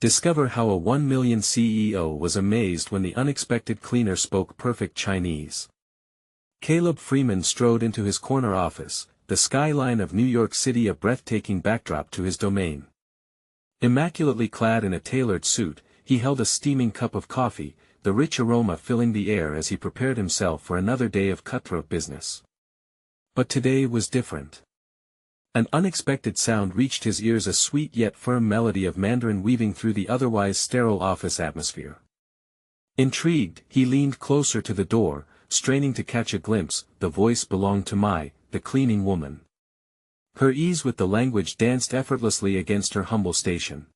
Discover how a 1 million CEO was amazed when the unexpected cleaner spoke perfect Chinese. Caleb Freeman strode into his corner office, the skyline of New York City a breathtaking backdrop to his domain. Immaculately clad in a tailored suit, he held a steaming cup of coffee, the rich aroma filling the air as he prepared himself for another day of cutthroat business. But today was different. An unexpected sound reached his ears, a sweet yet firm melody of Mandarin weaving through the otherwise sterile office atmosphere. Intrigued, he leaned closer to the door, straining to catch a glimpse. The voice belonged to Mai, the cleaning woman. Her ease with the language danced effortlessly against her humble station.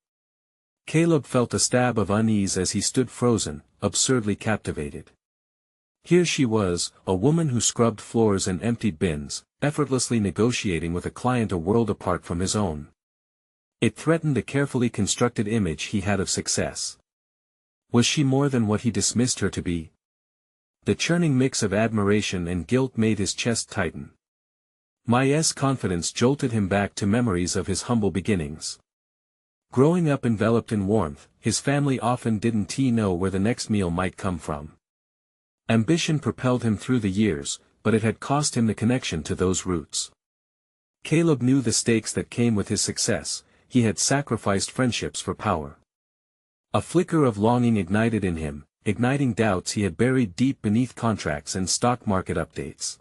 Caleb felt a stab of unease as he stood frozen, absurdly captivated. Here she was, a woman who scrubbed floors and emptied bins, effortlessly negotiating with a client a world apart from his own. It threatened the carefully constructed image he had of success. Was she more than what he dismissed her to be? The churning mix of admiration and guilt made his chest tighten. Mai's confidence jolted him back to memories of his humble beginnings. Growing up enveloped in warmth, his family often didn't know where the next meal might come from. Ambition propelled him through the years, but it had cost him the connection to those roots. Caleb knew the stakes that came with his success. He had sacrificed friendships for power. A flicker of longing ignited in him, igniting doubts he had buried deep beneath contracts and stock market updates.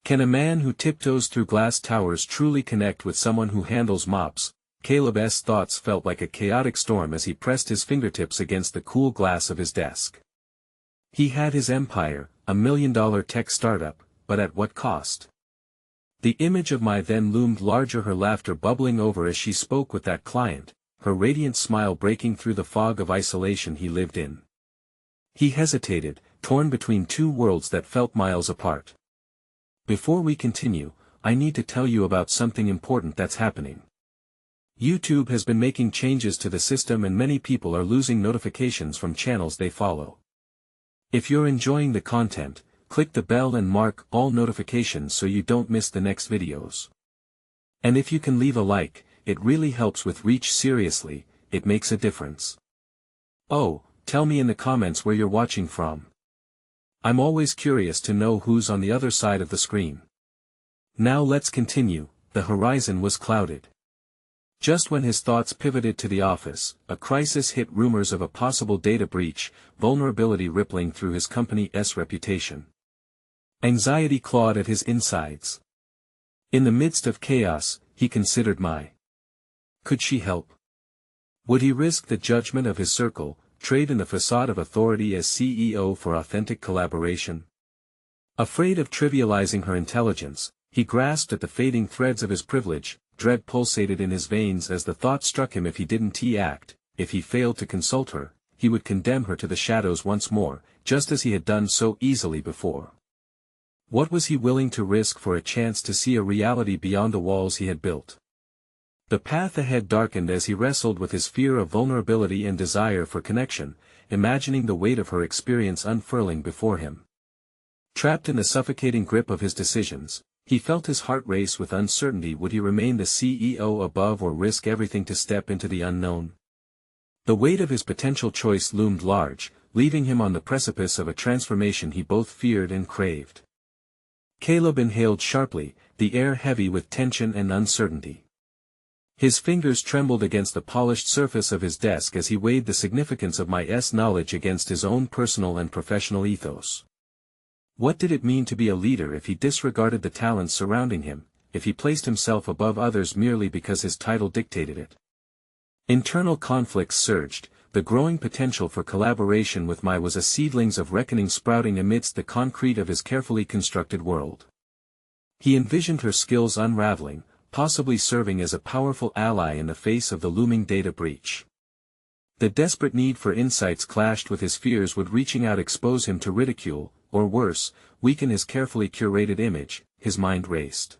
Can a man who tiptoes through glass towers truly connect with someone who handles mops? Caleb's thoughts felt like a chaotic storm as he pressed his fingertips against the cool glass of his desk. He had his empire, a $1 million tech startup, but at what cost? The image of Mai then loomed larger, her laughter bubbling over as she spoke with that client, her radiant smile breaking through the fog of isolation he lived in. He hesitated, torn between two worlds that felt miles apart. Before we continue, I need to tell you about something important that's happening. YouTube has been making changes to the system and many people are losing notifications from channels they follow. If you're enjoying the content, click the bell and mark all notifications so you don't miss the next videos. And if you can leave a like, it really helps with reach. Seriously, it makes a difference. Oh, tell me in the comments where you're watching from. I'm always curious to know who's on the other side of the screen. Now let's continue. The horizon was clouded. Just when his thoughts pivoted to the office, a crisis hit. Rumors of a possible data breach, vulnerability rippling through his company's reputation. Anxiety clawed at his insides. In the midst of chaos, he considered Mai. Could she help? Would he risk the judgment of his circle, trade in the facade of authority as CEO for authentic collaboration? Afraid of trivializing her intelligence, he grasped at the fading threads of his privilege. Dread pulsated in his veins as the thought struck him: if he didn't act, if he failed to consult her, he would condemn her to the shadows once more, just as he had done so easily before. What was he willing to risk for a chance to see a reality beyond the walls he had built? The path ahead darkened as he wrestled with his fear of vulnerability and desire for connection, imagining the weight of her experience unfurling before him. Trapped in the suffocating grip of his decisions, he felt his heart race with uncertainty. Would he remain the CEO above or risk everything to step into the unknown? The weight of his potential choice loomed large, leaving him on the precipice of a transformation he both feared and craved. Caleb inhaled sharply, the air heavy with tension and uncertainty. His fingers trembled against the polished surface of his desk as he weighed the significance of Mai's knowledge against his own personal and professional ethos. What did it mean to be a leader if he disregarded the talents surrounding him, if he placed himself above others merely because his title dictated it? Internal conflicts surged. The growing potential for collaboration with Mai was a seedlings of reckoning sprouting amidst the concrete of his carefully constructed world. He envisioned her skills unraveling, possibly serving as a powerful ally in the face of the looming data breach. The desperate need for insights clashed with his fears. Would reaching out expose him to ridicule, or worse, weaken his carefully curated image? His mind raced.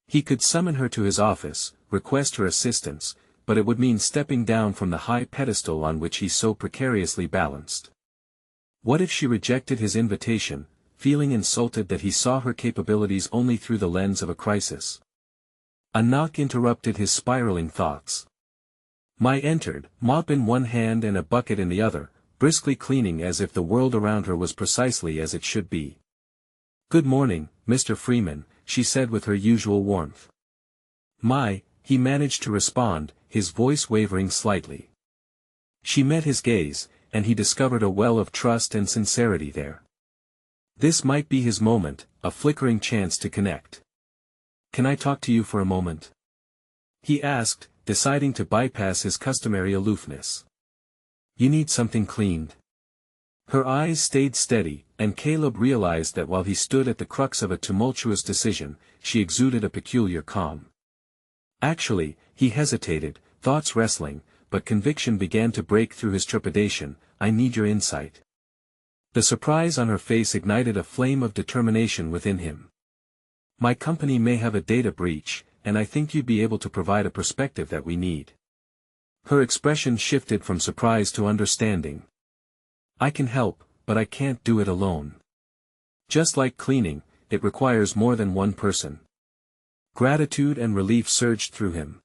He could summon her to his office, request her assistance, but it would mean stepping down from the high pedestal on which he so precariously balanced. What if she rejected his invitation, feeling insulted that he saw her capabilities only through the lens of a crisis? A knock interrupted his spiraling thoughts. Mai entered, mop in one hand and a bucket in the other, briskly cleaning as if the world around her was precisely as it should be. "Good morning, Mr. Freeman," she said with her usual warmth. "Mai," he managed to respond, his voice wavering slightly. She met his gaze, and he discovered a well of trust and sincerity there. This might be his moment, a flickering chance to connect. "Can I talk to you for a moment?" he asked, deciding to bypass his customary aloofness. "You need something cleaned?" Her eyes stayed steady, and Caleb realized that while he stood at the crux of a tumultuous decision, she exuded a peculiar calm. Actually, he hesitated, thoughts wrestling, but conviction began to break through his trepidation. "I need your insight." The surprise on her face ignited a flame of determination within him. "My company may have a data breach, and I think you'd be able to provide a perspective that we need." Her expression shifted from surprise to understanding. "I can help, but I can't do it alone. Just like cleaning, it requires more than one person." Gratitude and relief surged through him.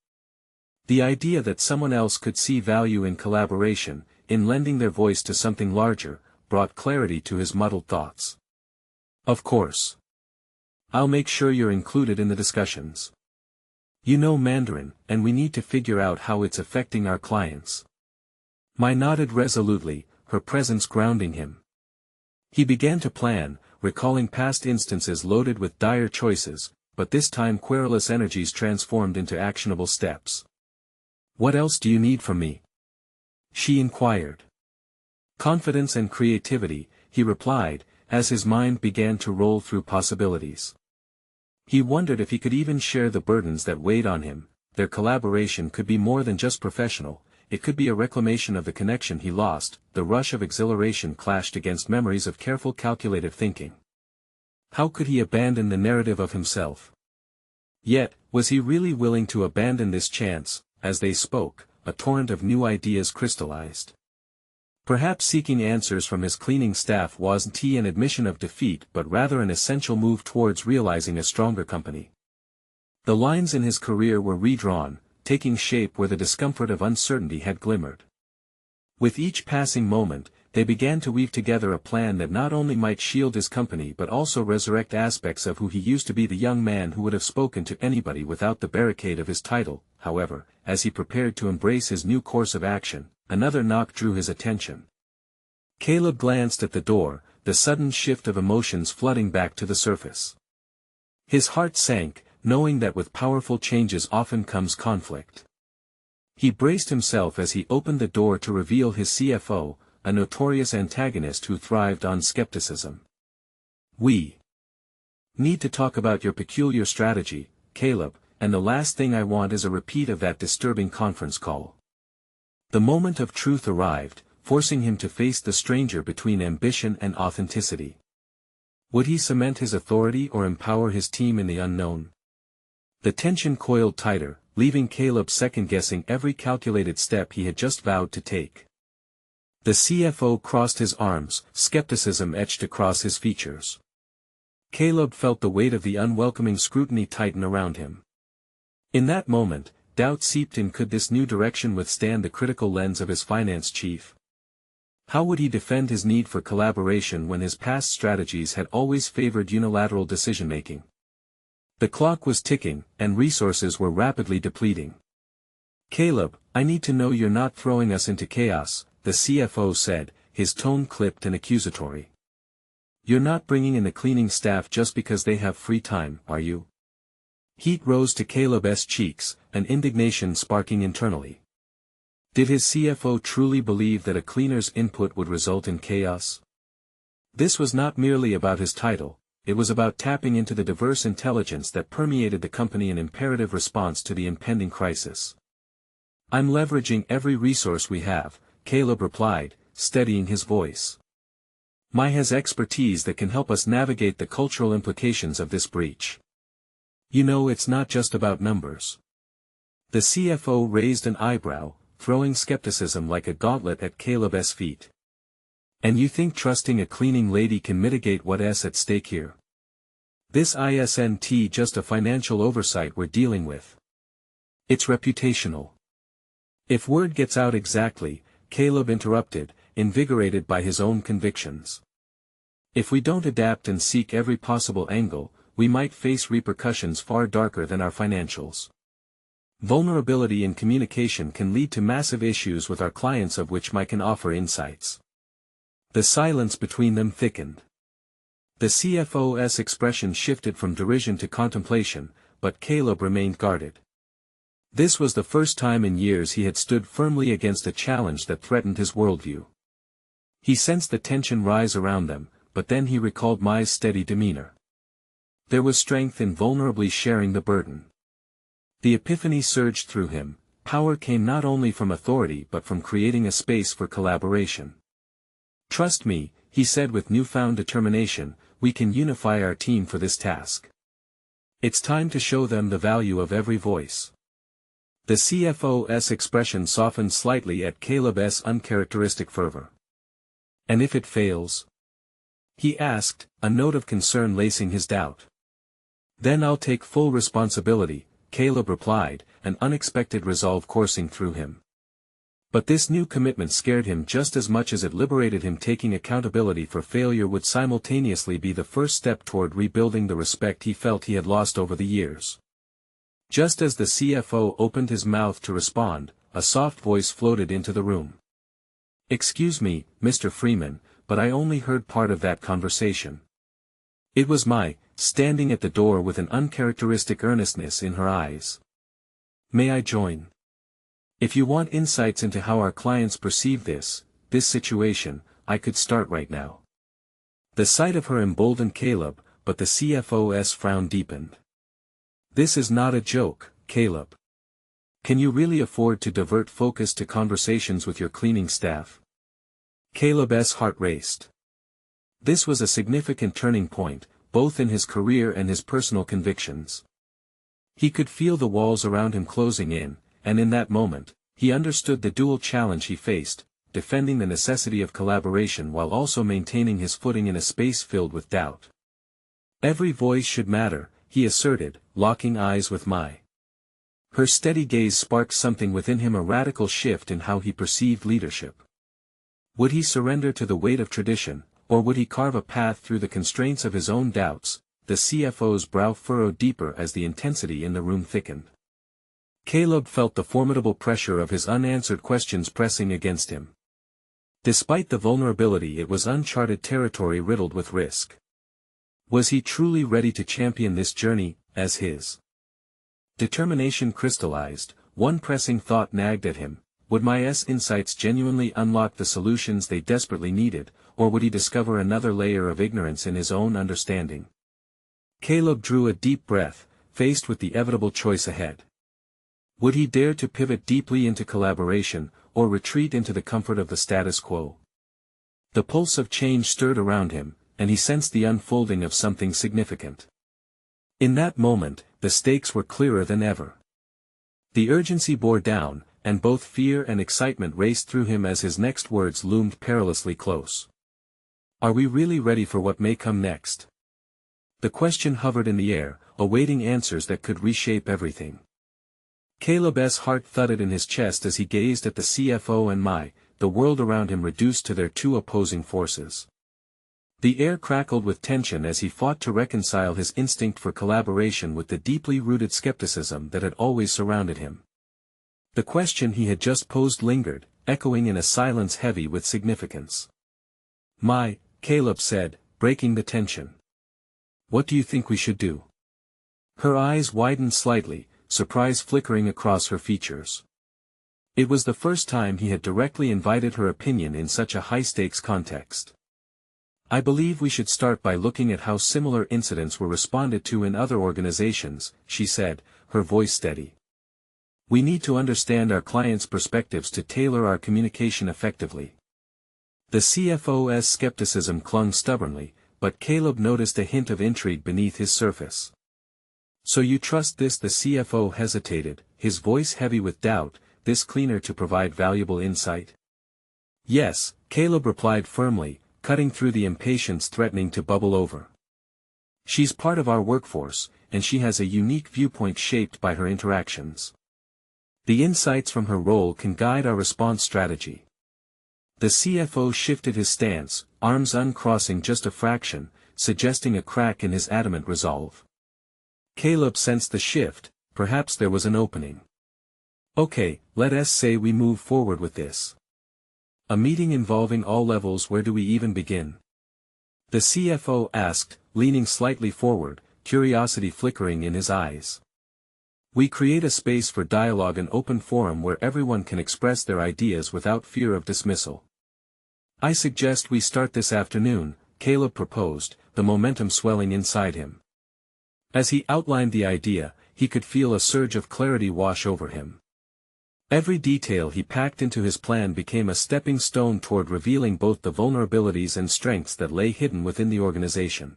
The idea that someone else could see value in collaboration, in lending their voice to something larger, brought clarity to his muddled thoughts. "Of course. I'll make sure you're included in the discussions. You know Mandarin, and we need to figure out how it's affecting our clients." Mai nodded resolutely, her presence grounding him. He began to plan, recalling past instances loaded with dire choices, but this time querulous energies transformed into actionable steps. "What else do you need from me?" she inquired. "Confidence and creativity," he replied, as his mind began to roll through possibilities. He wondered if he could even share the burdens that weighed on him. Their collaboration could be more than just professional, it could be a reclamation of the connection he lost. The rush of exhilaration clashed against memories of careful calculated thinking. How could he abandon the narrative of himself? Yet, was he really willing to abandon this chance? As they spoke, a torrent of new ideas crystallized. Perhaps seeking answers from his cleaning staff wasn't an admission of defeat but rather an essential move towards realizing a stronger company. The lines in his career were redrawn, taking shape where the discomfort of uncertainty had glimmered. With each passing moment, they began to weave together a plan that not only might shield his company but also resurrect aspects of who he used to be, the young man who would have spoken to anybody without the barricade of his title. However, as he prepared to embrace his new course of action, another knock drew his attention. Caleb glanced at the door, the sudden shift of emotions flooding back to the surface. His heart sank, knowing that with powerful changes often comes conflict. He braced himself as he opened the door to reveal his CFO, a notorious antagonist who thrived on skepticism. "We need to talk about your peculiar strategy, Caleb, and the last thing I want is a repeat of that disturbing conference call." The moment of truth arrived, forcing him to face the stranger between ambition and authenticity. Would he cement his authority or empower his team in the unknown? The tension coiled tighter, leaving Caleb second-guessing every calculated step he had just vowed to take. The CFO crossed his arms, skepticism etched across his features. Caleb felt the weight of the unwelcoming scrutiny tighten around him. In that moment, doubt seeped in. Could this new direction withstand the critical lens of his finance chief? How would he defend his need for collaboration when his past strategies had always favored unilateral decision-making? The clock was ticking, and resources were rapidly depleting. "Caleb, I need to know you're not throwing us into chaos," the CFO said, his tone clipped and accusatory. "You're not bringing in the cleaning staff just because they have free time, are you?" Heat rose to Caleb's cheeks, an indignation sparking internally. Did his CFO truly believe that a cleaner's input would result in chaos? This was not merely about his title, it was about tapping into the diverse intelligence that permeated the company in imperative response to the impending crisis. "I'm leveraging every resource we have," Caleb replied, steadying his voice. "Mai has expertise that can help us navigate the cultural implications of this breach. You know, it's not just about numbers." The CFO raised an eyebrow, throwing skepticism like a gauntlet at Caleb's feet. "And you think trusting a cleaning lady can mitigate what's at stake here? This isn't just a financial oversight we're dealing with. It's reputational. If word gets out exactly, Caleb interrupted, invigorated by his own convictions. If we don't adapt and seek every possible angle, we might face repercussions far darker than our financials. Vulnerability in communication can lead to massive issues with our clients, of which Mike can offer insights. The silence between them thickened. The CFO's expression shifted from derision to contemplation, but Caleb remained guarded. This was the first time in years he had stood firmly against a challenge that threatened his worldview. He sensed the tension rise around them, but then he recalled Mai's steady demeanor. There was strength in vulnerably sharing the burden. The epiphany surged through him. Power came not only from authority but from creating a space for collaboration. "Trust me," he said with newfound determination, "we can unify our team for this task. It's time to show them the value of every voice." The CFO's expression softened slightly at Caleb's uncharacteristic fervor. "And if it fails?" he asked, a note of concern lacing his doubt. "Then I'll take full responsibility," Caleb replied, an unexpected resolve coursing through him. But this new commitment scared him just as much as it liberated him. Taking accountability for failure would simultaneously be the first step toward rebuilding the respect he felt he had lost over the years. Just as the CFO opened his mouth to respond, a soft voice floated into the room. "Excuse me, Mr. Freeman, but I only heard part of that conversation." It was Mai, standing at the door with an uncharacteristic earnestness in her eyes. "May I join? If you want insights into how our clients perceive this situation, I could start right now." The sight of her emboldened Caleb, but the CFO's frown deepened. "This is not a joke, Caleb. Can you really afford to divert focus to conversations with your cleaning staff?" Caleb's heart raced. This was a significant turning point, both in his career and his personal convictions. He could feel the walls around him closing in, and in that moment, he understood the dual challenge he faced, defending the necessity of collaboration while also maintaining his footing in a space filled with doubt. "Every voice should matter," he asserted, locking eyes with Mai. Her steady gaze sparked something within him, a radical shift in how he perceived leadership. Would he surrender to the weight of tradition, or would he carve a path through the constraints of his own doubts? The CFO's brow furrowed deeper as the intensity in the room thickened. Caleb felt the formidable pressure of his unanswered questions pressing against him. Despite the vulnerability, it was uncharted territory riddled with risk. Was he truly ready to champion this journey, as his? Determination crystallized. One pressing thought nagged at him: would Mai's insights genuinely unlock the solutions they desperately needed, or would he discover another layer of ignorance in his own understanding? Caleb drew a deep breath, faced with the inevitable choice ahead. Would he dare to pivot deeply into collaboration, or retreat into the comfort of the status quo? The pulse of change stirred around him, and he sensed the unfolding of something significant. In that moment, the stakes were clearer than ever. The urgency bore down, and both fear and excitement raced through him as his next words loomed perilously close. "Are we really ready for what may come next?" The question hovered in the air, awaiting answers that could reshape everything. Caleb's heart thudded in his chest as he gazed at the CFO and Mai, the world around him reduced to their two opposing forces. The air crackled with tension as he fought to reconcile his instinct for collaboration with the deeply rooted skepticism that had always surrounded him. The question he had just posed lingered, echoing in a silence heavy with significance. "Mai," Caleb said, breaking the tension. "What do you think we should do?" Her eyes widened slightly, surprise flickering across her features. It was the first time he had directly invited her opinion in such a high-stakes context. "I believe we should start by looking at how similar incidents were responded to in other organizations," she said, her voice steady. "We need to understand our clients' perspectives to tailor our communication effectively." The CFO's skepticism clung stubbornly, but Caleb noticed a hint of intrigue beneath his surface. "So you trust this?" The CFO hesitated, his voice heavy with doubt, "this cleaner to provide valuable insight?" "Yes," Caleb replied firmly, cutting through the impatience threatening to bubble over. "She's part of our workforce, and she has a unique viewpoint shaped by her interactions." The insights from her role can guide our response strategy. The CFO shifted his stance, arms uncrossing just a fraction, suggesting a crack in his adamant resolve. Caleb sensed the shift, perhaps there was an opening. Okay, let us say we move forward with this. A meeting involving all levels, where do we even begin? The CFO asked, leaning slightly forward, curiosity flickering in his eyes. We create a space for dialogue, an open forum where everyone can express their ideas without fear of dismissal. I suggest we start this afternoon, Caleb proposed, the momentum swelling inside him. As he outlined the idea, he could feel a surge of clarity wash over him. Every detail he packed into his plan became a stepping stone toward revealing both the vulnerabilities and strengths that lay hidden within the organization.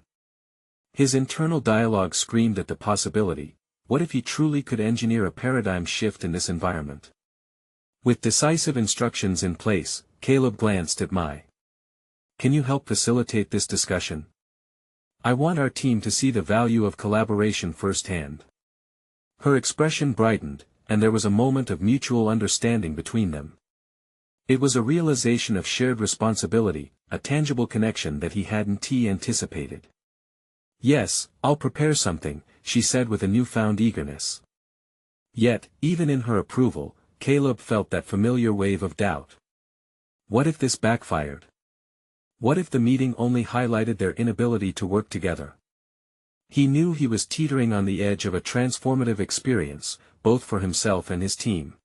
His internal dialogue screamed at the possibility: what if he truly could engineer a paradigm shift in this environment? With decisive instructions in place, Caleb glanced at Mai. Can you help facilitate this discussion? I want our team to see the value of collaboration firsthand. Her expression brightened, and there was a moment of mutual understanding between them. It was a realization of shared responsibility, a tangible connection that he hadn't anticipated. Yes, I'll prepare something, she said with a newfound eagerness. Yet, even in her approval, Caleb felt that familiar wave of doubt. What if this backfired? What if the meeting only highlighted their inability to work together? He knew he was teetering on the edge of a transformative experience, both for himself and his team.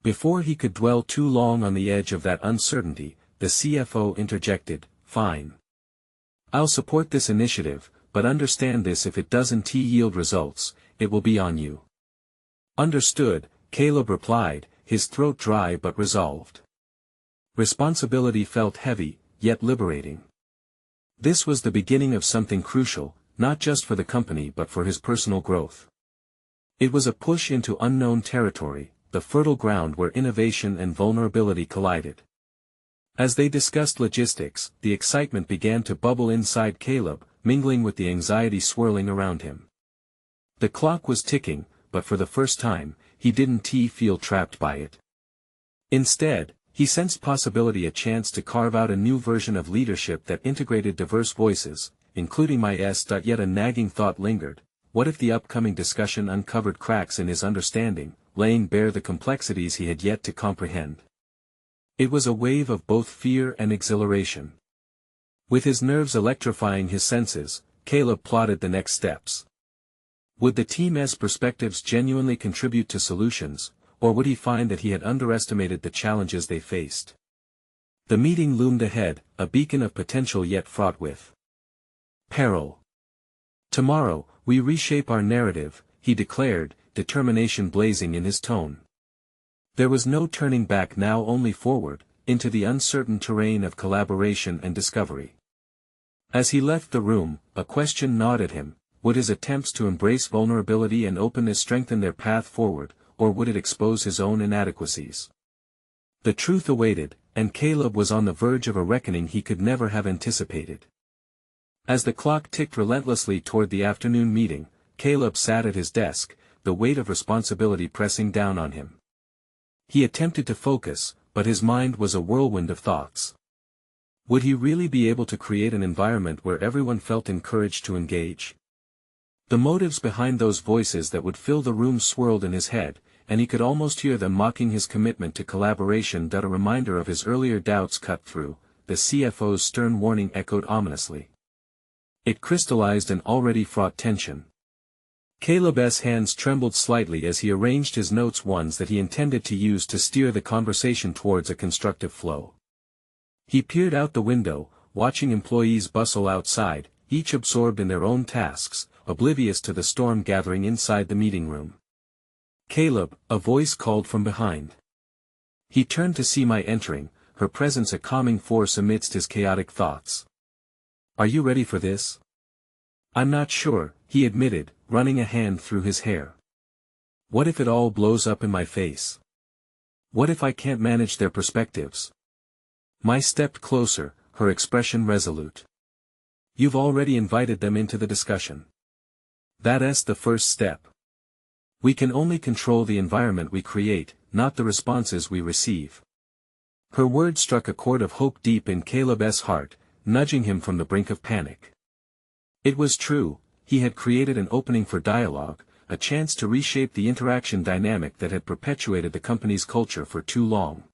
Before he could dwell too long on the edge of that uncertainty, the CFO interjected, "Fine. I'll support this initiative, but understand this: if it doesn't yield results, it will be on you." Understood, Caleb replied, his throat dry but resolved. Responsibility felt heavy, yet liberating. This was the beginning of something crucial, not just for the company but for his personal growth. It was a push into unknown territory, the fertile ground where innovation and vulnerability collided. As they discussed logistics, the excitement began to bubble inside Caleb, mingling with the anxiety swirling around him. The clock was ticking, but for the first time, he didn't feel trapped by it. Instead, he sensed possibility, a chance to carve out a new version of leadership that integrated diverse voices, including Mai's. Yet a nagging thought lingered: what if the upcoming discussion uncovered cracks in his understanding, laying bare the complexities he had yet to comprehend? It was a wave of both fear and exhilaration. With his nerves electrifying his senses, Caleb plotted the next steps. Would the team's perspectives genuinely contribute to solutions, or would he find that he had underestimated the challenges they faced? The meeting loomed ahead, a beacon of potential yet fraught with peril. Tomorrow, we reshape our narrative, he declared, determination blazing in his tone. There was no turning back now, only forward, into the uncertain terrain of collaboration and discovery. As he left the room, a question gnawed at him: would his attempts to embrace vulnerability and openness strengthen their path forward, or would it expose his own inadequacies? The truth awaited, and Caleb was on the verge of a reckoning he could never have anticipated. As the clock ticked relentlessly toward the afternoon meeting, Caleb sat at his desk, the weight of responsibility pressing down on him. He attempted to focus, but his mind was a whirlwind of thoughts. Would he really be able to create an environment where everyone felt encouraged to engage? The motives behind those voices that would fill the room swirled in his head, and he could almost hear them mocking his commitment to collaboration. A reminder of his earlier doubts cut through, the CFO's stern warning echoed ominously. It crystallized an already fraught tension. Caleb's hands trembled slightly as he arranged his notes, ones that he intended to use to steer the conversation towards a constructive flow. He peered out the window, watching employees bustle outside, each absorbed in their own tasks, oblivious to the storm gathering inside the meeting room. "Caleb," a voice called from behind. He turned to see Mai entering, her presence a calming force amidst his chaotic thoughts. "Are you ready for this?" "I'm not sure," he admitted, running a hand through his hair. "What if it all blows up in my face? What if I can't manage their perspectives?" Mai stepped closer, her expression resolute. "You've already invited them into the discussion. That's the first step. We can only control the environment we create, not the responses we receive. Her words struck a chord of hope deep in Caleb's heart, nudging him from the brink of panic. It was true, he had created an opening for dialogue, a chance to reshape the interaction dynamic that had perpetuated the company's culture for too long.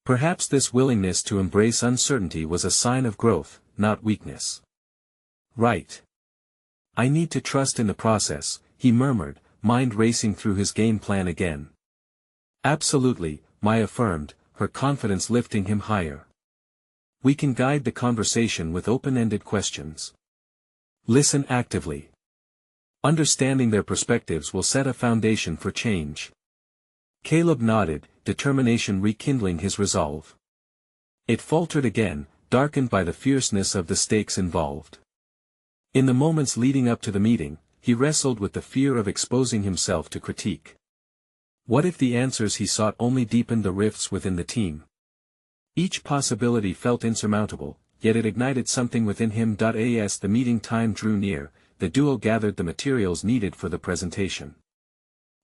Perhaps this willingness to embrace uncertainty was a sign of growth, not weakness. Right. I need to trust in the process, he murmured, mind racing through his game plan again. Absolutely, Maya affirmed, her confidence lifting him higher. We can guide the conversation with open-ended questions. Listen actively. Understanding their perspectives will set a foundation for change. Caleb nodded, determination rekindling his resolve. It faltered again, darkened by the fierceness of the stakes involved. In the moments leading up to the meeting, he wrestled with the fear of exposing himself to critique. What if the answers he sought only deepened the rifts within the team? Each possibility felt insurmountable, yet it ignited something within him. As the meeting time drew near, the duo gathered the materials needed for the presentation.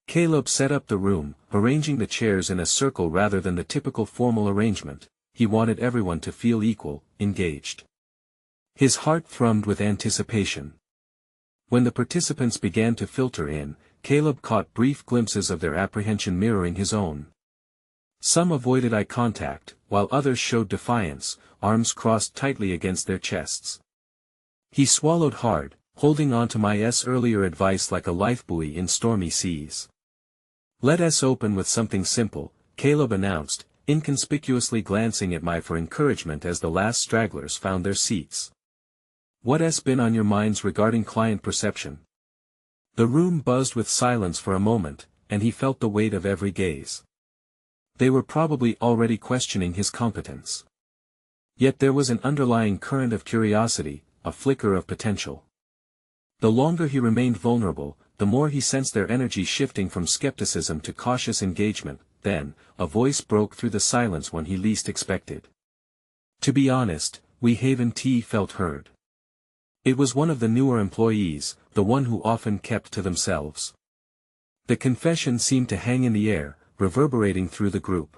Caleb set up the room, arranging the chairs in a circle rather than the typical formal arrangement. He wanted everyone to feel equal, engaged. His heart thrummed with anticipation. When the participants began to filter in, Caleb caught brief glimpses of their apprehension mirroring his own. Some avoided eye contact, while others showed defiance, arms crossed tightly against their chests. He swallowed hard, holding on to Maya's earlier advice like a lifebuoy in stormy seas. Let us open with something simple, Caleb announced, inconspicuously glancing at Maya for encouragement as the last stragglers found their seats. What's been on your minds regarding client perception? The room buzzed with silence for a moment, and he felt the weight of every gaze. They were probably already questioning his competence. Yet there was an underlying current of curiosity, a flicker of potential. The longer he remained vulnerable, the more he sensed their energy shifting from skepticism to cautious engagement. Then, a voice broke through the silence when he least expected. To be honest, we haven't felt heard. It was one of the newer employees, the one who often kept to themselves. The confession seemed to hang in the air, reverberating through the group.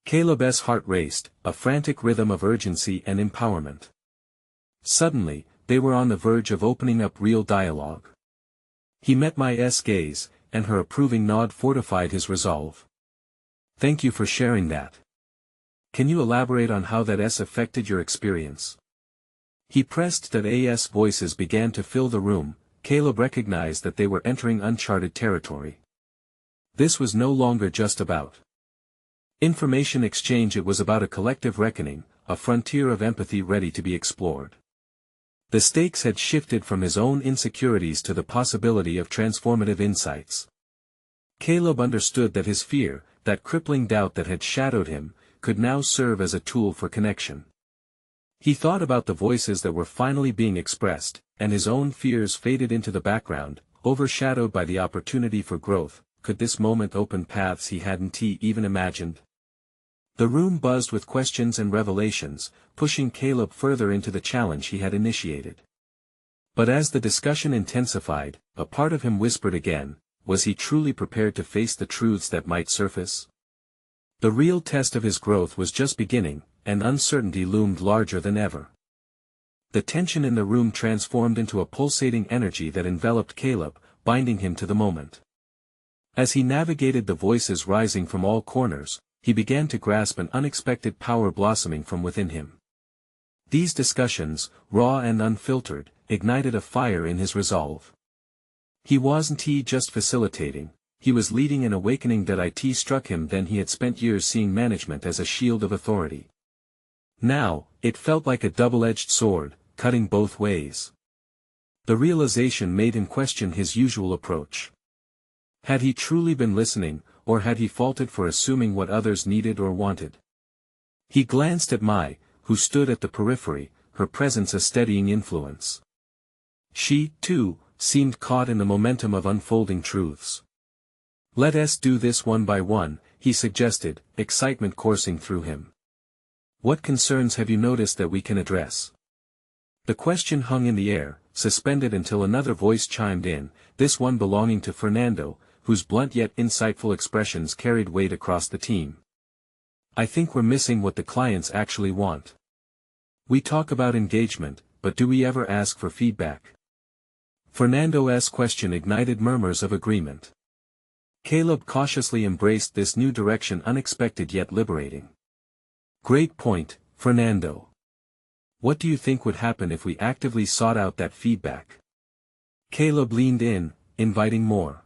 Caleb's heart raced, a frantic rhythm of urgency and empowerment. Suddenly, they were on the verge of opening up real dialogue. He met Maya's gaze, and her approving nod fortified his resolve. Thank you for sharing that. Can you elaborate on how that affected your experience? He pressed that as voices began to fill the room. Caleb recognized that they were entering uncharted territory. This was no longer just about information exchange, it was about a collective reckoning, a frontier of empathy ready to be explored. The stakes had shifted from his own insecurities to the possibility of transformative insights. Caleb understood that his fear, that crippling doubt that had shadowed him, could now serve as a tool for connection. He thought about the voices that were finally being expressed, and his own fears faded into the background, overshadowed by the opportunity for growth. Could this moment open paths he hadn't even imagined? The room buzzed with questions and revelations, pushing Caleb further into the challenge he had initiated. But as the discussion intensified, a part of him whispered again, was he truly prepared to face the truths that might surface? The real test of his growth was just beginning, and uncertainty loomed larger than ever. The tension in the room transformed into a pulsating energy that enveloped Caleb, binding him to the moment. As he navigated the voices rising from all corners, he began to grasp an unexpected power blossoming from within him. These discussions, raw and unfiltered, ignited a fire in his resolve. He wasn't just facilitating, he was leading an awakening that struck him. Then he had spent years seeing management as a shield of authority. Now, it felt like a double-edged sword, cutting both ways. The realization made him question his usual approach. Had he truly been listening, or had he faltered for assuming what others needed or wanted? He glanced at Mai, who stood at the periphery, her presence a steadying influence. She, too, seemed caught in the momentum of unfolding truths. Let us do this one by one, he suggested, excitement coursing through him. What concerns have you noticed that we can address? The question hung in the air, suspended until another voice chimed in, this one belonging to Fernando, whose blunt yet insightful expressions carried weight across the team. I think we're missing what the clients actually want. We talk about engagement, but do we ever ask for feedback? Fernando's question ignited murmurs of agreement. Caleb cautiously embraced this new direction, unexpected yet liberating. Great point, Fernando. What do you think would happen if we actively sought out that feedback? Caleb leaned in, inviting more.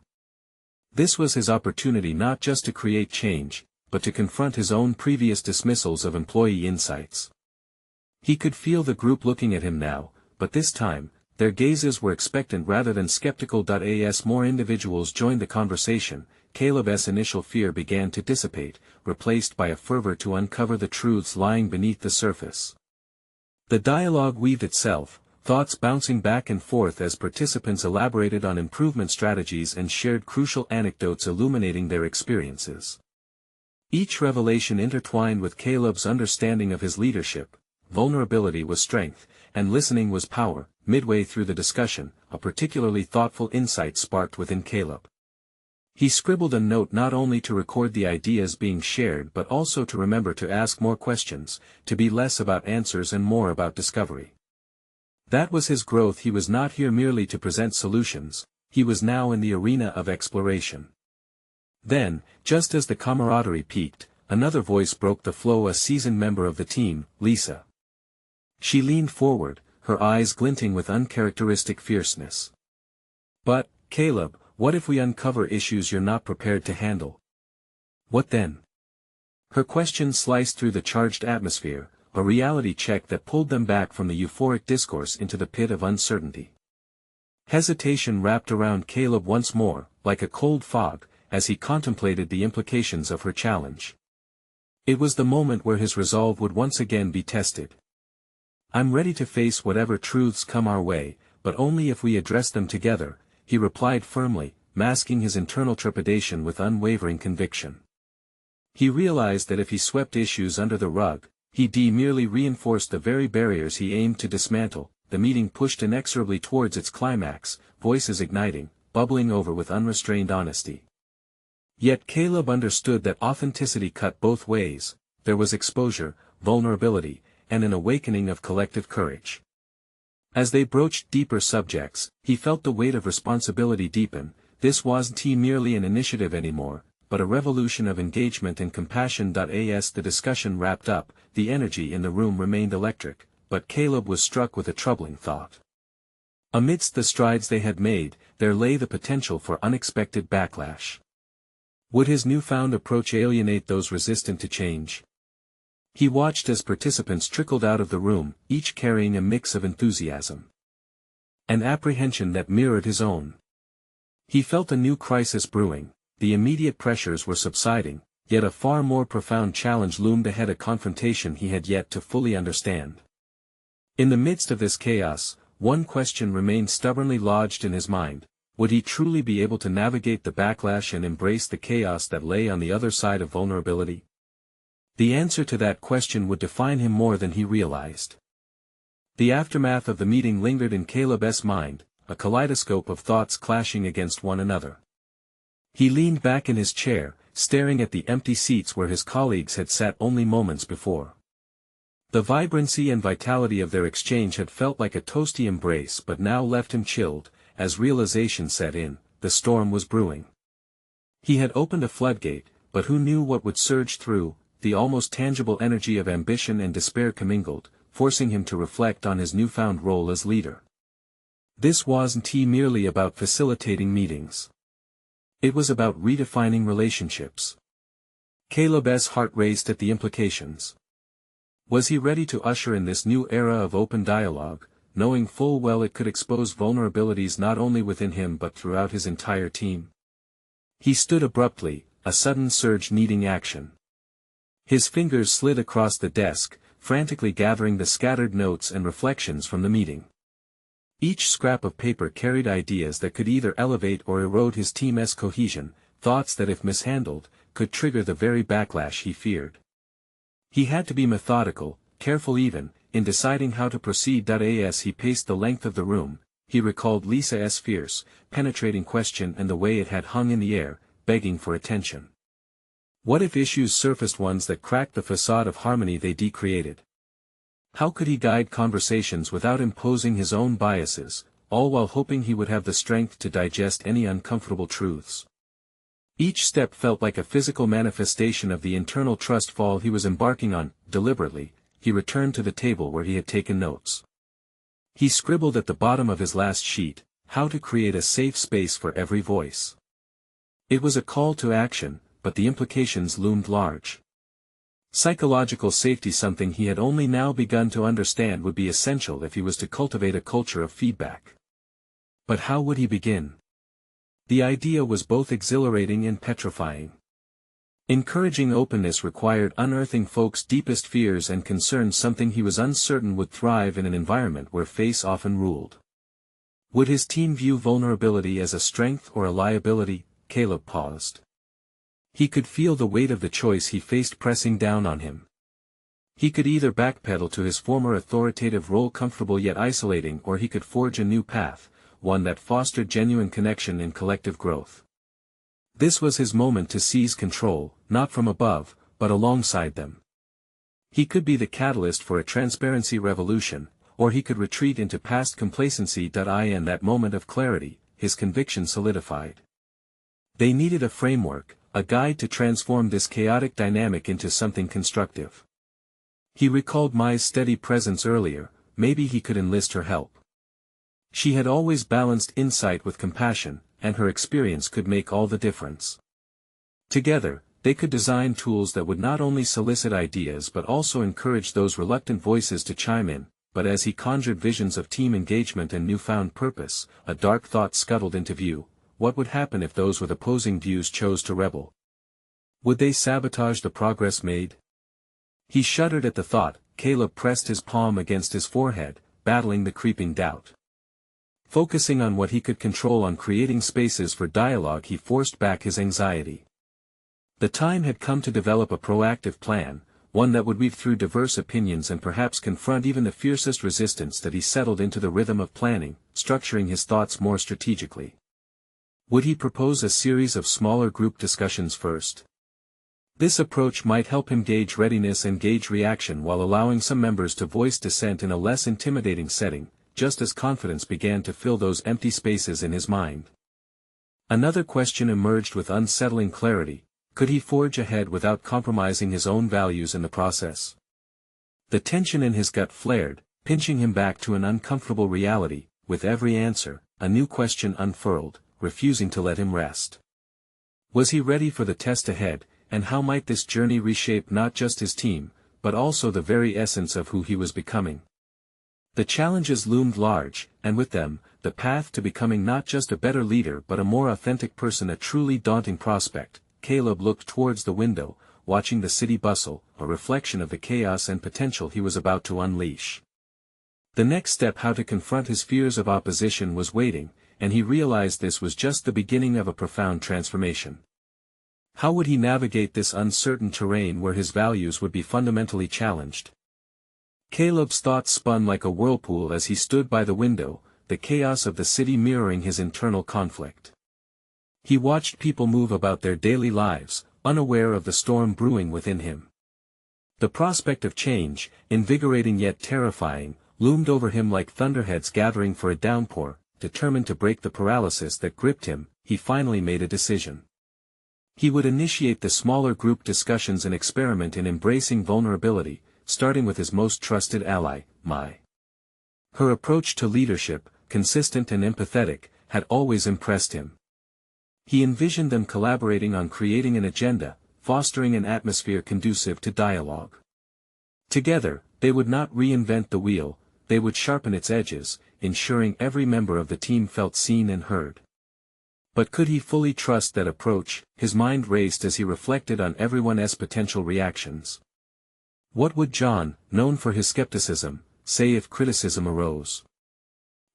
This was his opportunity not just to create change, but to confront his own previous dismissals of employee insights. He could feel the group looking at him now, but this time, their gazes were expectant rather than skeptical. As more individuals joined the conversation, Caleb's initial fear began to dissipate, replaced by a fervor to uncover the truths lying beneath the surface. The dialogue weaved itself, thoughts bouncing back and forth as participants elaborated on improvement strategies and shared crucial anecdotes illuminating their experiences. Each revelation intertwined with Caleb's understanding of his leadership. Vulnerability was strength, and listening was power. Midway through the discussion, a particularly thoughtful insight sparked within Caleb. He scribbled a note not only to record the ideas being shared but also to remember to ask more questions, to be less about answers and more about discovery. That was his growth. He was not here merely to present solutions, he was now in the arena of exploration. Then, just as the camaraderie peaked, another voice broke the flow, a seasoned member of the team, Lisa. She leaned forward, her eyes glinting with uncharacteristic fierceness. But, Caleb, what if we uncover issues you're not prepared to handle? What then? Her question sliced through the charged atmosphere, a reality check that pulled them back from the euphoric discourse into the pit of uncertainty. Hesitation wrapped around Caleb once more, like a cold fog, as he contemplated the implications of her challenge. It was the moment where his resolve would once again be tested. I'm ready to face whatever truths come our way, but only if we address them together, he replied firmly, masking his internal trepidation with unwavering conviction. He realized that if he swept issues under the rug, he'd merely reinforced the very barriers he aimed to dismantle. The meeting pushed inexorably towards its climax, voices igniting, bubbling over with unrestrained honesty. Yet Caleb understood that authenticity cut both ways. There was exposure, vulnerability, and an awakening of collective courage. As they broached deeper subjects, he felt the weight of responsibility deepen. This wasn't merely an initiative anymore, but a revolution of engagement and compassion. As the discussion wrapped up, the energy in the room remained electric, but Caleb was struck with a troubling thought. Amidst the strides they had made, there lay the potential for unexpected backlash. Would his newfound approach alienate those resistant to change? He watched as participants trickled out of the room, each carrying a mix of enthusiasm and apprehension that mirrored his own. He felt a new crisis brewing. The immediate pressures were subsiding, yet a far more profound challenge loomed ahead, a confrontation he had yet to fully understand. In the midst of this chaos, one question remained stubbornly lodged in his mind: would he truly be able to navigate the backlash and embrace the chaos that lay on the other side of vulnerability? The answer to that question would define him more than he realized. The aftermath of the meeting lingered in Caleb's mind, a kaleidoscope of thoughts clashing against one another. He leaned back in his chair, staring at the empty seats where his colleagues had sat only moments before. The vibrancy and vitality of their exchange had felt like a toasty embrace, but now left him chilled. As realization set in, the storm was brewing. He had opened a floodgate, but who knew what would surge through? The almost tangible energy of ambition and despair commingled, forcing him to reflect on his newfound role as leader. This wasn't merely about facilitating meetings. It was about redefining relationships. Caleb's heart raced at the implications. Was he ready to usher in this new era of open dialogue, knowing full well it could expose vulnerabilities not only within him but throughout his entire team? He stood abruptly, a sudden surge needing action. His fingers slid across the desk, frantically gathering the scattered notes and reflections from the meeting. Each scrap of paper carried ideas that could either elevate or erode his team's cohesion, thoughts that if mishandled, could trigger the very backlash he feared. He had to be methodical, careful even, in deciding how to proceed. As he paced the length of the room, he recalled Lisa's fierce, penetrating question and the way it had hung in the air, begging for attention. What if issues surfaced, ones that cracked the facade of harmony they decreated? How could he guide conversations without imposing his own biases, all while hoping he would have the strength to digest any uncomfortable truths? Each step felt like a physical manifestation of the internal trust fall he was embarking on. Deliberately, he returned to the table where he had taken notes. He scribbled at the bottom of his last sheet, how to create a safe space for every voice. It was a call to action, but the implications loomed large. Psychological safety, something he had only now begun to understand, would be essential if he was to cultivate a culture of feedback. But how would he begin? The idea was both exhilarating and petrifying. Encouraging openness required unearthing folks' deepest fears and concerns, something he was uncertain would thrive in an environment where face often ruled. Would his team view vulnerability as a strength or a liability? Caleb paused. He could feel the weight of the choice he faced pressing down on him. He could either backpedal to his former authoritative role, comfortable yet isolating, or he could forge a new path, one that fostered genuine connection and collective growth. This was his moment to seize control, not from above, but alongside them. He could be the catalyst for a transparency revolution, or he could retreat into past complacency. In that moment of clarity, his conviction solidified. They needed a framework, a guide to transform this chaotic dynamic into something constructive. He recalled Mai's steady presence earlier. Maybe he could enlist her help. She had always balanced insight with compassion, and her experience could make all the difference. Together, they could design tools that would not only solicit ideas but also encourage those reluctant voices to chime in. But as he conjured visions of team engagement and newfound purpose, a dark thought scuttled into view. What would happen if those with opposing views chose to rebel? Would they sabotage the progress made? He shuddered at the thought. Caleb pressed his palm against his forehead, battling the creeping doubt. Focusing on what he could control, on creating spaces for dialogue, he forced back his anxiety. The time had come to develop a proactive plan, one that would weave through diverse opinions and perhaps confront even the fiercest resistance. That he settled into the rhythm of planning, structuring his thoughts more strategically. Would he propose a series of smaller group discussions first? This approach might help him gauge readiness and gauge reaction, while allowing some members to voice dissent in a less intimidating setting, just as confidence began to fill those empty spaces in his mind. Another question emerged with unsettling clarity: could he forge ahead without compromising his own values in the process? The tension in his gut flared, pinching him back to an uncomfortable reality. With every answer, a new question unfurled, refusing to let him rest. Was he ready for the test ahead, and how might this journey reshape not just his team, but also the very essence of who he was becoming? The challenges loomed large, and with them, the path to becoming not just a better leader but a more authentic person, a truly daunting prospect. Caleb looked towards the window, watching the city bustle, a reflection of the chaos and potential he was about to unleash. The next step, how to confront his fears of opposition, was waiting, and he realized this was just the beginning of a profound transformation. How would he navigate this uncertain terrain where his values would be fundamentally challenged? Caleb's thoughts spun like a whirlpool as he stood by the window, the chaos of the city mirroring his internal conflict. He watched people move about their daily lives, unaware of the storm brewing within him. The prospect of change, invigorating yet terrifying, loomed over him like thunderheads gathering for a downpour. Determined to break the paralysis that gripped him, he finally made a decision. He would initiate the smaller group discussions and experiment in embracing vulnerability, starting with his most trusted ally, Mai. Her approach to leadership, consistent and empathetic, had always impressed him. He envisioned them collaborating on creating an agenda, fostering an atmosphere conducive to dialogue. Together, they would not reinvent the wheel, they would sharpen its edges, ensuring every member of the team felt seen and heard. But could he fully trust that approach? His mind raced as he reflected on everyone's potential reactions. What would John, known for his skepticism, say if criticism arose?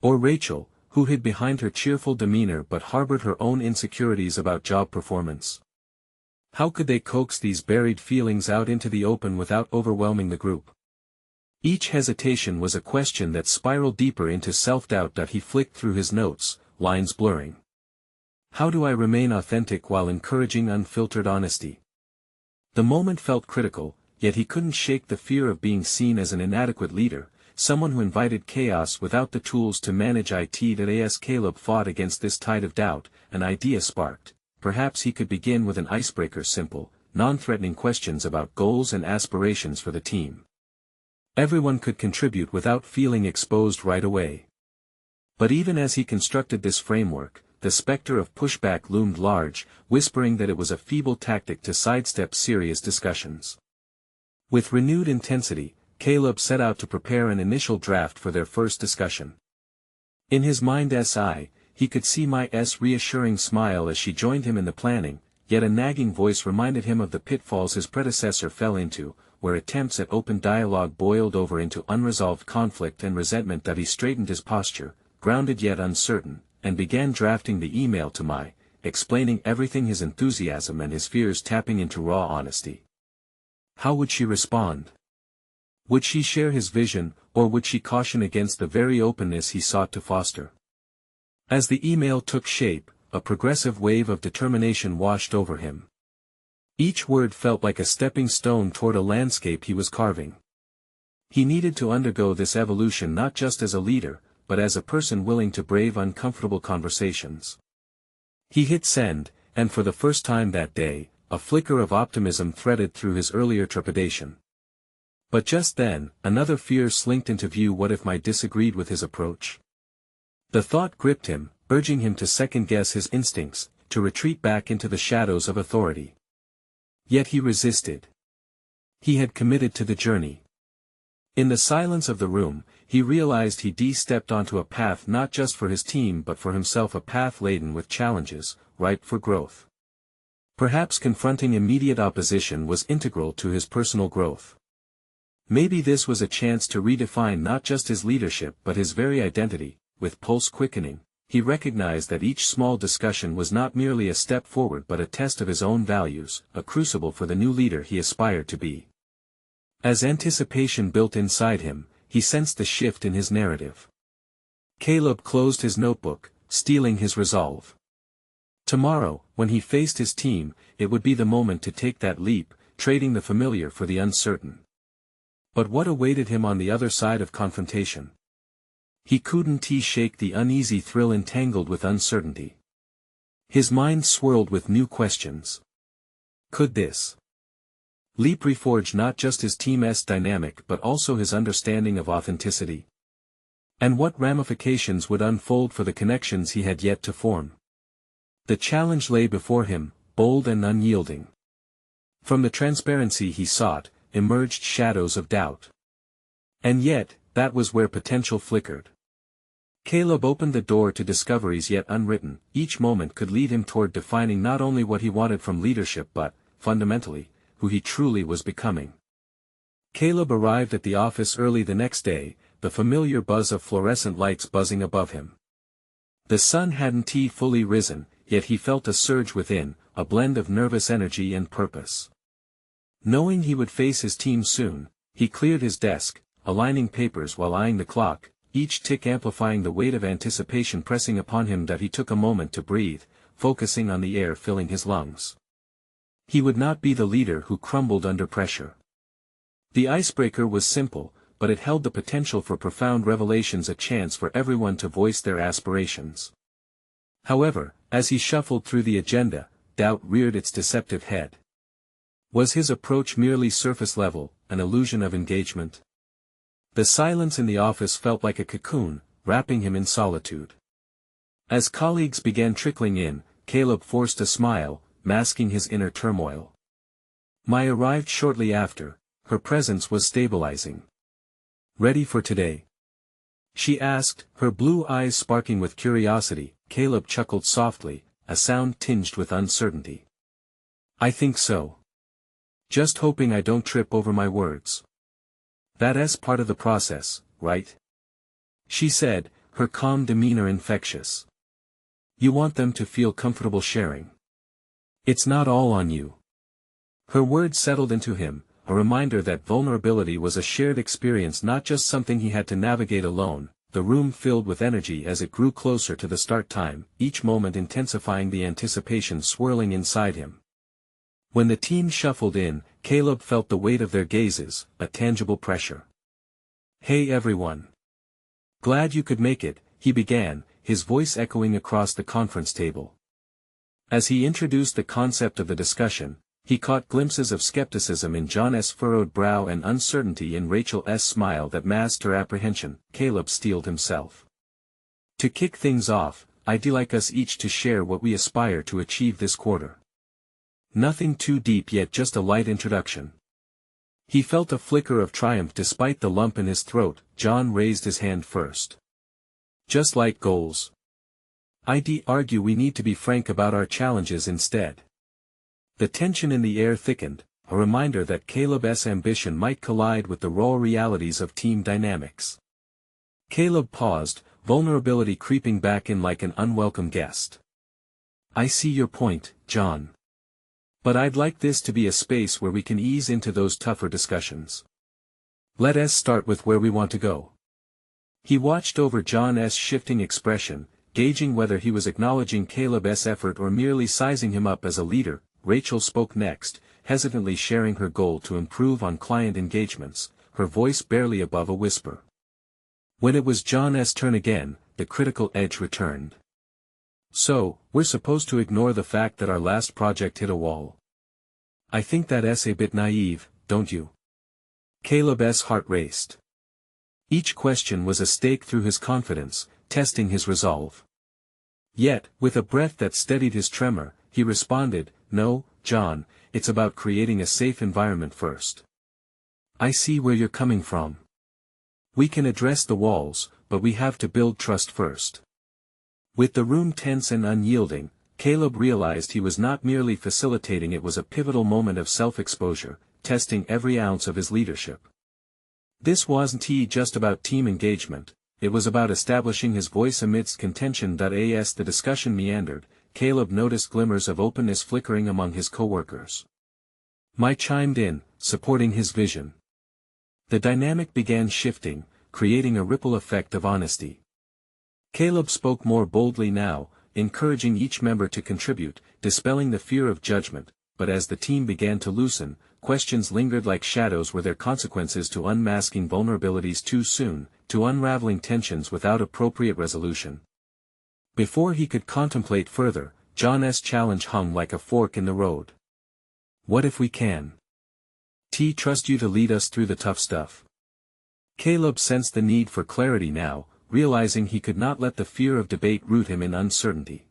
Or Rachel, who hid behind her cheerful demeanor but harbored her own insecurities about job performance? How could they coax these buried feelings out into the open without overwhelming the group? Each hesitation was a question that spiraled deeper into self-doubt. He flicked through his notes, lines blurring. How do I remain authentic while encouraging unfiltered honesty? The moment felt critical, yet he couldn't shake the fear of being seen as an inadequate leader, someone who invited chaos without the tools to manage it. As Caleb fought against this tide of doubt, an idea sparked. Perhaps he could begin with an icebreaker: simple, non-threatening questions about goals and aspirations for the team. Everyone could contribute without feeling exposed right away. But even as he constructed this framework, the specter of pushback loomed large, whispering that it was a feeble tactic to sidestep serious discussions. With renewed intensity, Caleb set out to prepare an initial draft for their first discussion. In his mind's eye, he could see Mai's reassuring smile as she joined him in the planning, yet a nagging voice reminded him of the pitfalls his predecessor fell into, where attempts at open dialogue boiled over into unresolved conflict and resentment. He straightened his posture, grounded yet uncertain, and began drafting the email to Mai, explaining everything: his enthusiasm and his fears tapping into raw honesty. How would she respond? Would she share his vision, or would she caution against the very openness he sought to foster? As the email took shape, a progressive wave of determination washed over him. Each word felt like a stepping stone toward a landscape he was carving. He needed to undergo this evolution not just as a leader, but as a person willing to brave uncomfortable conversations. He hit send, and for the first time that day, a flicker of optimism threaded through his earlier trepidation. But just then, another fear slinked into view: what if Mai disagreed with his approach? The thought gripped him, urging him to second-guess his instincts, to retreat back into the shadows of authority. Yet he resisted. He had committed to the journey. In the silence of the room, he realized he'd stepped onto a path not just for his team but for himself, a path laden with challenges, ripe for growth. Perhaps confronting immediate opposition was integral to his personal growth. Maybe this was a chance to redefine not just his leadership but his very identity. With pulse quickening, he recognized that each small discussion was not merely a step forward but a test of his own values, a crucible for the new leader he aspired to be. As anticipation built inside him, he sensed the shift in his narrative. Caleb closed his notebook, steeling his resolve. Tomorrow, when he faced his team, it would be the moment to take that leap, trading the familiar for the uncertain. But what awaited him on the other side of confrontation? He couldn't shake the uneasy thrill entangled with uncertainty. His mind swirled with new questions. Could this leap reforge not just his team's dynamic but also his understanding of authenticity? And what ramifications would unfold for the connections he had yet to form? The challenge lay before him, bold and unyielding. From the transparency he sought, emerged shadows of doubt. And yet, that was where potential flickered. Caleb opened the door to discoveries yet unwritten. Each moment could lead him toward defining not only what he wanted from leadership but, fundamentally, who he truly was becoming. Caleb arrived at the office early the next day, the familiar buzz of fluorescent lights buzzing above him. The sun hadn't fully risen, yet he felt a surge within, a blend of nervous energy and purpose. Knowing he would face his team soon, he cleared his desk, aligning papers while eyeing the clock, each tick amplifying the weight of anticipation pressing upon him. He took a moment to breathe, focusing on the air filling his lungs. He would not be the leader who crumbled under pressure. The icebreaker was simple, but it held the potential for profound revelations, a chance for everyone to voice their aspirations. However, as he shuffled through the agenda, doubt reared its deceptive head. Was his approach merely surface level, an illusion of engagement? The silence in the office felt like a cocoon, wrapping him in solitude. As colleagues began trickling in, Caleb forced a smile, masking his inner turmoil. Mai arrived shortly after. Her presence was stabilizing. "Ready for today?" she asked, her blue eyes sparking with curiosity. Caleb chuckled softly, a sound tinged with uncertainty. "I think so. Just hoping I don't trip over my words." "That's part of the process, right?" she said, her calm demeanor infectious. "You want them to feel comfortable sharing. It's not all on you." Her words settled into him, a reminder that vulnerability was a shared experience, not just something he had to navigate alone. The room filled with energy as it grew closer to the start time, each moment intensifying the anticipation swirling inside him. When the team shuffled in, Caleb felt the weight of their gazes, a tangible pressure. "Hey everyone. Glad you could make it," he began, his voice echoing across the conference table. As he introduced the concept of the discussion, he caught glimpses of skepticism in John's furrowed brow and uncertainty in Rachel's smile that masked her apprehension. Caleb steeled himself. "To kick things off, I'd like us each to share what we aspire to achieve this quarter. Nothing too deep yet, just a light introduction." He felt a flicker of triumph despite the lump in his throat. John raised his hand first. "Just like goals. I'd argue we need to be frank about our challenges instead." The tension in the air thickened, a reminder that Caleb's ambition might collide with the raw realities of team dynamics. Caleb paused, vulnerability creeping back in like an unwelcome guest. "I see your point, John. But I'd like this to be a space where we can ease into those tougher discussions. Let's start with where we want to go." He watched over John's shifting expression, gauging whether he was acknowledging Caleb's effort or merely sizing him up as a leader. Rachel spoke next, hesitantly sharing her goal to improve on client engagements, her voice barely above a whisper. When it was John's turn again, the critical edge returned. "So, we're supposed to ignore the fact that our last project hit a wall? I think that's a bit naive, don't you?" Caleb's heart raced. Each question was a stake through his confidence, testing his resolve. Yet, with a breath that steadied his tremor, he responded, "No, John, it's about creating a safe environment first. I see where you're coming from. We can address the walls, but we have to build trust first." With the room tense and unyielding, Caleb realized he was not merely facilitating, it was a pivotal moment of self-exposure, testing every ounce of his leadership. This wasn't just about team engagement, it was about establishing his voice amidst contention. As the discussion meandered, Caleb noticed glimmers of openness flickering among his coworkers. Mike chimed in, supporting his vision. The dynamic began shifting, creating a ripple effect of honesty. Caleb spoke more boldly now, encouraging each member to contribute, dispelling the fear of judgment, but as the team began to loosen, questions lingered like shadows. Were there consequences to unmasking vulnerabilities too soon, to unraveling tensions without appropriate resolution? Before he could contemplate further, John's challenge hung like a fork in the road. "What if we can trust you to lead us through the tough stuff?" Caleb sensed the need for clarity now, realizing he could not let the fear of debate root him in uncertainty.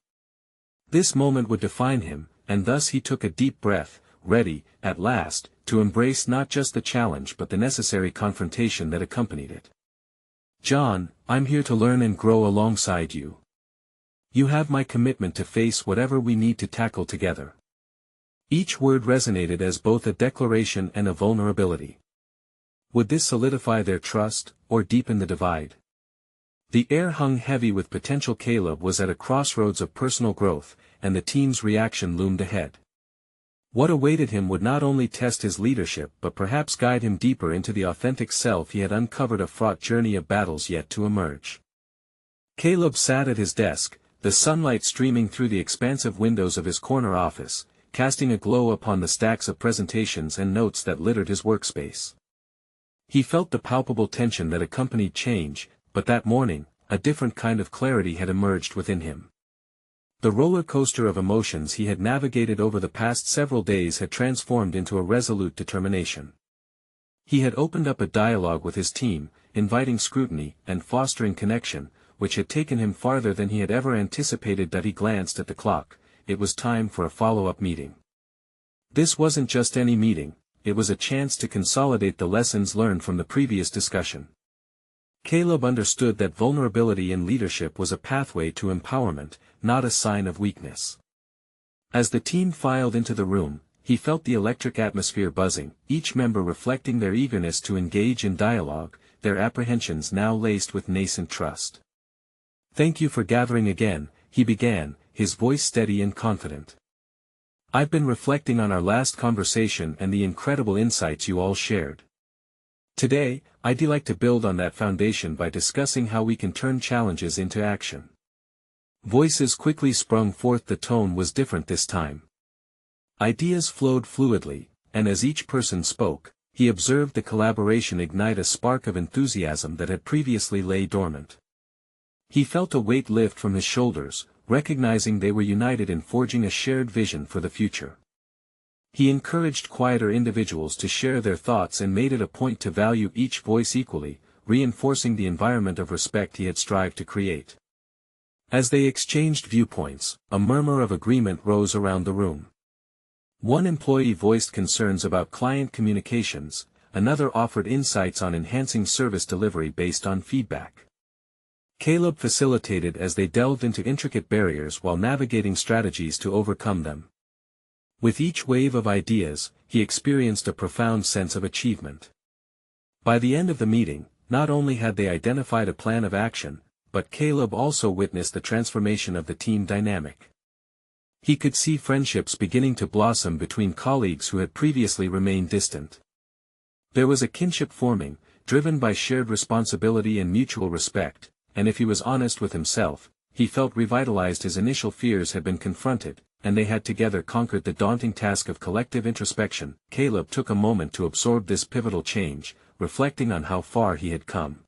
This moment would define him, and thus he took a deep breath, ready, at last, to embrace not just the challenge but the necessary confrontation that accompanied it. "John, I'm here to learn and grow alongside you. You have my commitment to face whatever we need to tackle together." Each word resonated as both a declaration and a vulnerability. Would this solidify their trust, or deepen the divide? The air hung heavy with potential. Caleb was at a crossroads of personal growth, and the team's reaction loomed ahead. What awaited him would not only test his leadership but perhaps guide him deeper into the authentic self he had uncovered, a fraught journey of battles yet to emerge. Caleb sat at his desk, the sunlight streaming through the expansive windows of his corner office, casting a glow upon the stacks of presentations and notes that littered his workspace. He felt the palpable tension that accompanied change, but that morning, a different kind of clarity had emerged within him. The roller coaster of emotions he had navigated over the past several days had transformed into a resolute determination. He had opened up a dialogue with his team, inviting scrutiny and fostering connection, which had taken him farther than he had ever anticipated. He glanced at the clock. It was time for a follow-up meeting. This wasn't just any meeting, it was a chance to consolidate the lessons learned from the previous discussion. Caleb understood that vulnerability in leadership was a pathway to empowerment, not a sign of weakness. As the team filed into the room, he felt the electric atmosphere buzzing, each member reflecting their eagerness to engage in dialogue, their apprehensions now laced with nascent trust. "Thank you for gathering again," he began, his voice steady and confident. I've been reflecting on our last conversation and the incredible insights you all shared. Today, I'd like to build on that foundation by discussing how we can turn challenges into action. Voices quickly sprung forth. The tone was different this time. Ideas flowed fluidly, and as each person spoke, he observed the collaboration ignite a spark of enthusiasm that had previously lay dormant. He felt a weight lift from his shoulders, recognizing they were united in forging a shared vision for the future. He encouraged quieter individuals to share their thoughts and made it a point to value each voice equally, reinforcing the environment of respect he had strived to create. As they exchanged viewpoints, a murmur of agreement rose around the room. One employee voiced concerns about client communications, another offered insights on enhancing service delivery based on feedback. Caleb facilitated as they delved into intricate barriers while navigating strategies to overcome them. With each wave of ideas, he experienced a profound sense of achievement. By the end of the meeting, not only had they identified a plan of action, but Caleb also witnessed the transformation of the team dynamic. He could see friendships beginning to blossom between colleagues who had previously remained distant. There was a kinship forming, driven by shared responsibility and mutual respect, and if he was honest with himself, he felt revitalized. His initial fears had been confronted, and they had together conquered the daunting task of collective introspection. Caleb took a moment to absorb this pivotal change, reflecting on how far he had come.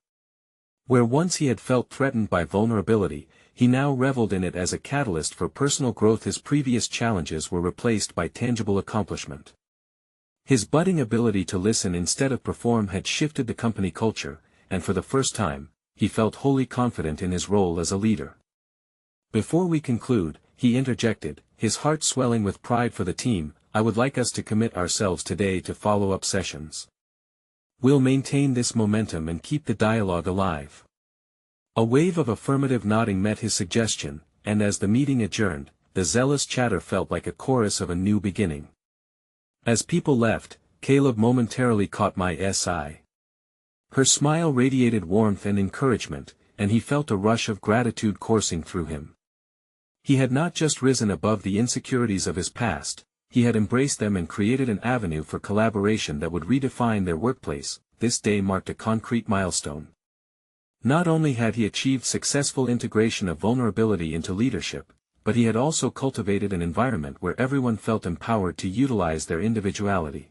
Where once he had felt threatened by vulnerability, he now reveled in it as a catalyst for personal growth. His previous challenges were replaced by tangible accomplishment. His budding ability to listen instead of perform had shifted the company culture, and for the first time, he felt wholly confident in his role as a leader. Before we conclude, he interjected, his heart swelling with pride for the team, I would like us to commit ourselves today to follow-up sessions. We'll maintain this momentum and keep the dialogue alive. A wave of affirmative nodding met his suggestion, and as the meeting adjourned, the zealous chatter felt like a chorus of a new beginning. As people left, Caleb momentarily caught my eye. Her smile radiated warmth and encouragement, and he felt a rush of gratitude coursing through him. He had not just risen above the insecurities of his past, he had embraced them and created an avenue for collaboration that would redefine their workplace. This day marked a concrete milestone. Not only had he achieved successful integration of vulnerability into leadership, but he had also cultivated an environment where everyone felt empowered to utilize their individuality.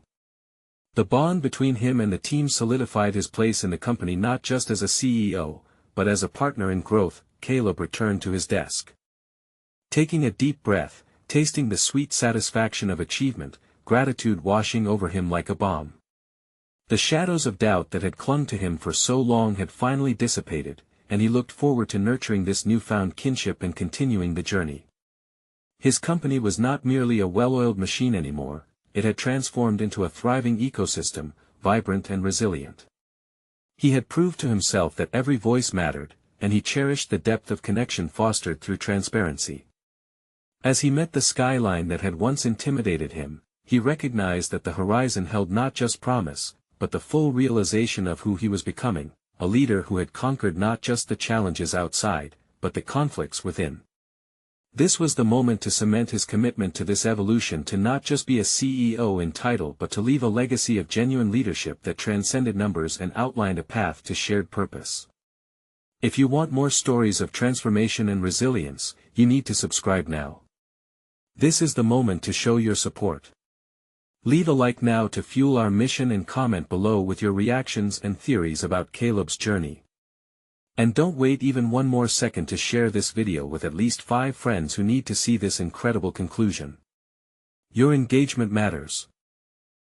The bond between him and the team solidified his place in the company not just as a CEO, but as a partner in growth. Caleb returned to his desk. Taking a deep breath, tasting the sweet satisfaction of achievement, gratitude washing over him like a balm. The shadows of doubt that had clung to him for so long had finally dissipated, and he looked forward to nurturing this newfound kinship and continuing the journey. His company was not merely a well-oiled machine anymore, it had transformed into a thriving ecosystem, vibrant and resilient. He had proved to himself that every voice mattered, and he cherished the depth of connection fostered through transparency. As he met the skyline that had once intimidated him, he recognized that the horizon held not just promise, but the full realization of who he was becoming, a leader who had conquered not just the challenges outside, but the conflicts within. This was the moment to cement his commitment to this evolution, to not just be a CEO in title but to leave a legacy of genuine leadership that transcended numbers and outlined a path to shared purpose. If you want more stories of transformation and resilience, you need to subscribe now. This is the moment to show your support. Leave a like now to fuel our mission and comment below with your reactions and theories about Caleb's journey. And don't wait even one more second to share this video with at least 5 friends who need to see this incredible conclusion. Your engagement matters.